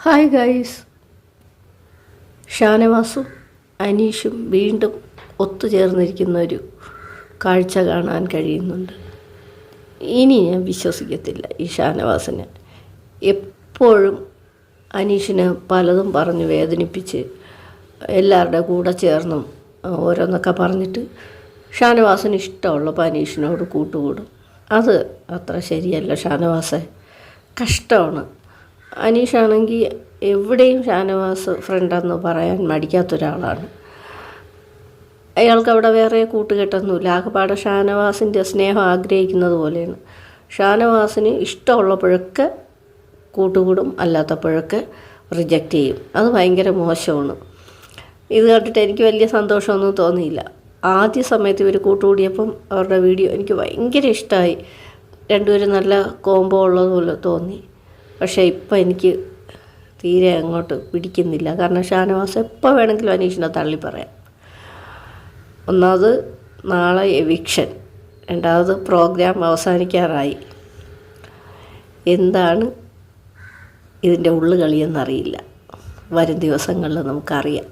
Hi guys, ഷാനവാസും അനീഷും വീണ്ടും ഒത്തുചേർന്നിരിക്കുന്ന ഒരു കാഴ്ച കാണാൻ കഴിയുന്നുണ്ട്. ഇനി ഞാൻ വിശ്വസിക്കത്തില്ല ഈ ഷാനവാസിനെ. എപ്പോഴും അനീഷിനെ പലതും പറഞ്ഞ് വേദനിപ്പിച്ച് എല്ലാവരുടെ കൂടെ ചേർന്നും ഓരോന്നൊക്കെ പറഞ്ഞിട്ട് ഷാനവാസിന് ഇഷ്ടമുള്ളപ്പോൾ അനീഷിനോട് കൂട്ടുകൂടും. അത് അത്ര ശരിയല്ല ഷാനവാസെ, കഷ്ടമാണ്. അനീഷാണെങ്കിൽ എവിടെയും ഷാനവാസ് ഫ്രണ്ടെന്ന് പറയാൻ മടിക്കാത്തൊരാളാണ്. അയാൾക്ക് അവിടെ വേറെ കൂട്ടുകെട്ടൊന്നുമില്ല. ആകെപ്പാടെ ഷാനവാസിൻ്റെ സ്നേഹം ആഗ്രഹിക്കുന്നത് പോലെയാണ്. ഷാനവാസിന് ഇഷ്ടമുള്ളപ്പോഴൊക്കെ കൂട്ടുകൂടും, അല്ലാത്തപ്പോഴൊക്കെ റിജക്റ്റ് ചെയ്യും. അത് ഭയങ്കര മോശമാണ്. ഇത് കണ്ടിട്ട് എനിക്ക് വലിയ സന്തോഷമൊന്നും തോന്നിയില്ല. ആദ്യ സമയത്ത് ഇവർ കൂട്ടുകൂടിയപ്പം അവരുടെ വീഡിയോ എനിക്ക് ഭയങ്കര ഇഷ്ടമായി. രണ്ടുപേരും നല്ല കോംബോ ഉള്ളതുപോലെ തോന്നി. പക്ഷേ ഇപ്പം എനിക്ക് തീരെ അങ്ങോട്ട് പിടിക്കുന്നില്ല. കാരണം ഷാനവാസ് എപ്പോൾ വേണമെങ്കിലും അനീഷിനെ തള്ളി പറയാം. ഒന്നാമത് നാളെ എവിക്ഷൻ, രണ്ടാമത് പ്രോഗ്രാം അവസാനിക്കാറായി. എന്താണ് ഇതിൻ്റെ ഉള്ളുകളിയെന്നറിയില്ല. വരും ദിവസങ്ങളിൽ നമുക്കറിയാം.